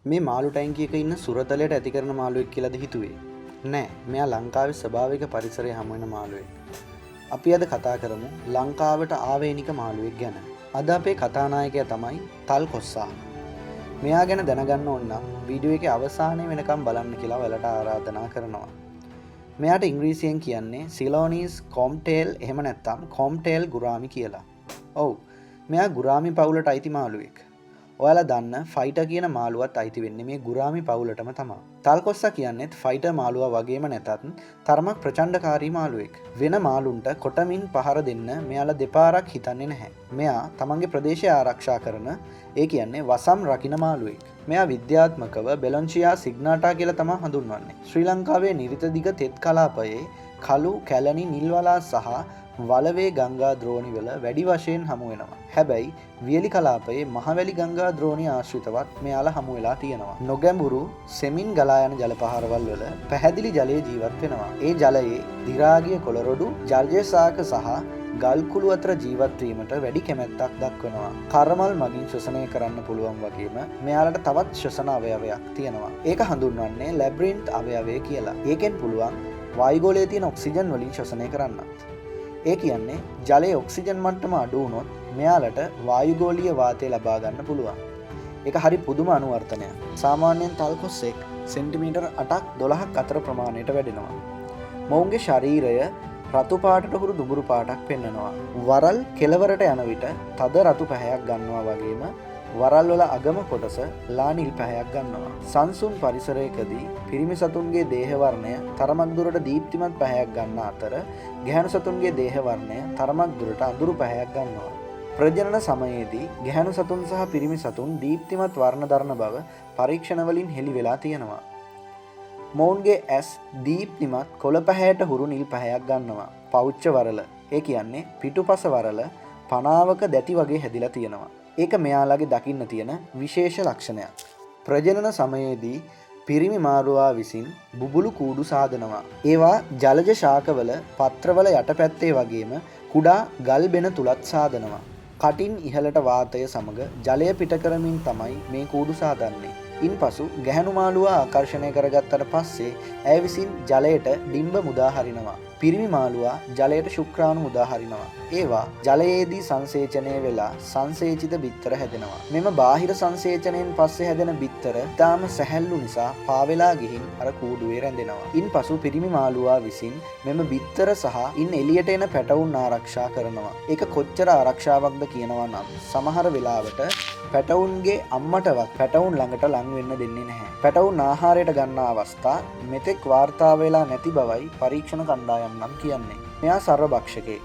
මේ මාළු ටැංකියක ඉන්න සුරතලයට ඇති කරන මාළුවෙක් කියලාද හිතුවේ? නෑ, මෙයා ලංකාවේ ස්වභාවික පරිසරයේ හමු වෙන මාළුවෙක්. අපි අද කතා කරමු ලංකාවට ආවේනික මාළුවෙක් ගැන. අද අපේ කතානායකයා තමයි තල්කොස්සා. මෙයා ගැන දැනගන්න ඕන නම් වීඩියෝ එකේ අවසානයේ වෙනකම් බලන්න කියලා ඔයාලට ආරාධනා කරනවා. මෙයාට ඉංග්‍රීසියෙන් කියන්නේ සිලෝනීස් කොම්ටේල් එහෙම නැත්නම් කොම්ටේල් ගුරාමි කියලා. ඔව්, මෙයා ගුරාමි පවුලට අයිති මාළුවෙක්. ඔයාලා දන්න ෆයිටර් කියන මාළුවත් අයිති වෙන්නේ මේ ගුරාමි පවුලටම තමයි. තල්කොස්සා කියන්නේත් ෆයිටර් මාළුවා වගේම නැතත් තරමක් ප්‍රචණ්ඩකාරී මාළුවෙක්. වෙන මාළුන්ට කොටමින් පහර දෙන්න මෙයාලා දෙපාරක් හිතන්නේ නැහැ. මෙයා තමන්ගේ ප්‍රදේශය ආරක්ෂා කරන ඒ කියන්නේ වසම් රකින්න මාළුවෙක්. මෙයා විද්‍යාත්මකව බෙලොන්චියා සිග්නාටා කියලා තමයි හඳුන්වන්නේ. ශ්‍රී ලංකාවේ නිරිත දිග තෙත් කලාපයේ කළු, කැලණි, නිල්වලා සහ වලවේ ගංගා ද්‍රෝණිවල වැඩි වශයෙන් හමු වෙනවා. හැබැයි වියලි කලාපයේ මහවැලි ගංගා ද්‍රෝණි ආශ්‍රිතවත් මෙයාලා හමු වෙලා තියෙනවා. නොගැඹුරු සෙමින් ගලා යන ජල පහරවල් වල පැහැදිලි ජලයේ ජීවත් වෙනවා. ඒ ජලයේ දි รา ගිය කොළරොඩු, ජලජ ශාක සහ ගල් කුළු අතර ජීවත් වීමට වැඩි කැමැත්තක් දක්වනවා. කර්මල් මගින් ශ්වසනය කරන්න පුළුවන් වගේම මෙයාලට තවත් ශ්වසන අවයවයක් තියෙනවා. ඒක හඳුන්වන්නේ ලැබ්‍රින්ත් අවයවය කියලා. ඒකෙන් පුළුවන් වායුගෝලයේ තියෙන ඔක්සිජන් වලින් ශ්වසනය කරන්නත්. ඒ කියන්නේ ජලයේ ඔක්සිජන් මට්ටම අඩු වුණොත් මෙයාලට වායුගෝලීය වාතය ලබා ගන්න පුළුවන්. ඒක හරි පුදුම අනුවර්තනයක්. සාමාන්‍යයෙන් තල්කොස්සෙක් සෙන්ටිමීටර් 8ක් 12ක් අතර ප්‍රමාණයට වැඩෙනවා. මොවුන්ගේ ශරීරය රතු පාටට හුරු දුඹුරු පාටක් පෙන්වනවා. වරල් කෙළවරට යන විට තද රතු පැහැයක් ගන්නවා වගේම වරල් වල අගම කොටස ලා නිල් පැහැයක් ගන්නවා. සංසුන් පරිසරයකදී පිරිමි සතුන්ගේ දේහ වර්ණය තරමක් දුරට දීප්තිමත් පැහැයක් ගන්න අතර ගැහැණු සතුන්ගේ දේහ වර්ණය තරමක් දුරට අඳුරු පැහැයක් ගන්නවා. ප්‍රජනන සමයේදී ගැහැණු සතුන් සහ පිරිමි සතුන් දීප්තිමත් වර්ණ දරන බව පරීක්ෂණ වලින් හෙළි වෙලා තියෙනවා. මොවුන්ගේ ඇස් දීප්තිමත් කොළ පැහැයට හුරු නිල් පැහැයක් ගන්නවා. පෞච්ච වරල, ඒ කියන්නේ පිටුපස වරල පනාවක දැටි වගේ හැදිලා තියෙනවා. ඒක මෙයාලගේ දකින්න තියෙන විශේෂ ලක්ෂණයක්. ප්‍රජනන සමයේදී පිරිමි මාළුවා විසින් බුබුලු කූඩු සාදනවා. ඒවා ජලජ ශාකවල පත්‍රවල යටපැත්තේ වගේම කුඩා ගල් බෙන තුලත් සාදනවා. කටින් ඉහළට වාතය සමග ජලය පිට කරමින් තමයි මේ කූඩු සාදන්නේ. ඉන්පසු ගැහැණු මාළුවා ආකර්ෂණය කරගත්තට පස්සේ ඇය විසින් ජලයට ඩිම්බ මුදා හරිනවා. පිරිමි මාළුවා ජලයට ශුක්‍රාණු මුදා හරිනවා. ඒවා ජලයේදී සංසේචනය වෙලා සංසේචිත බිත්තර හැදෙනවා. මෙම බාහිර සංසේචනයෙන් පස්සේ හැදෙන බිත්තර ඊටාම සැහැල්ලු නිසා පාවෙලා ගිහින් අර කූඩුවේ රැඳෙනවා. ඉන්පසු පිරිමි මාළුවා විසින් මෙම බිත්තර සහ ඉන් එළියට එන පැටවුන් ආරක්ෂා කරනවා. ඒක කොච්චර ආරක්ෂාවක්ද කියනවා නම් සමහර වෙලාවට පැටවුන්ගේ අම්මටවත් පැටවුන් ළඟට ලං වෙන්න දෙන්නේ නැහැ. පැටවුන් ආහාරයට ගන්න අවස්ථා මෙතෙක් වාර්තා වෙලා නැති බවයි පරීක්ෂණ කණ්ඩායම් නම් කියන්නේ. මෙයා සර්වභක්ෂකයෙක්.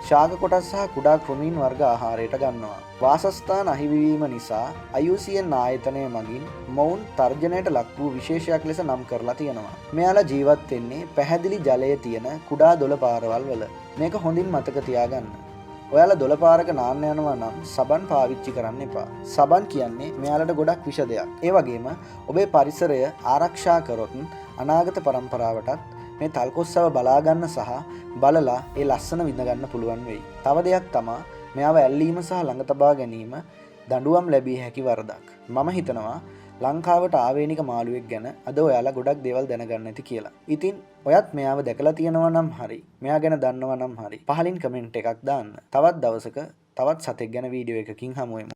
ශාක කොටස් සහ කුඩා කෘමීන් වර්ග ආහාරයට ගන්නවා. වාසස්ථාන අහිමිවීම නිසා IUCN ආයතනය මගින් මොවුන් තර්ජනයට ලක් වූ විශේෂයක් ලෙස නම් කරලා තියෙනවා. මෙයාලා ජීවත් වෙන්නේ පැහැදිලි ජලය තියෙන කුඩා දොළ පාරවල් වල. මේක හොඳින් මතක තියාගන්න. ඔයාලා දොළ පාරක නාන්න යනවා නම් සබන් පාවිච්චි කරන්න එපා. සබන් කියන්නේ මෙයාලට ගොඩක් විෂ දෙයක්. ඒ වගේම ඔබේ පරිසරය ආරක්ෂා කරොත් අනාගත පරම්පරාවටත් මේ තල්කොස්සව බලා ගන්න සහ බලලා ඒ ලස්සන විඳ ගන්න පුළුවන් වෙයි. තව දෙයක් තමයි මෙයාව ඇල්ලීම සහ ළඟ තබා ගැනීම දඬුවම් ලැබිය හැකි වරදක්. මම හිතනවා ලංකාවට ආවේනික මාළුවෙක් ගැන අද ඔයාලා ගොඩක් දේවල් දැනගන්න ඇති කියලා. ඉතින් ඔයත් මෙයාව දැකලා තියෙනවා නම් හරි, මෙයා ගැන දන්නවා නම් හරි, පහලින් කමෙන්ට් එකක් දාන්න. තවත් දවසක තවත් සතෙක් ගැන වීඩියෝ එකකින් හමු වෙමු.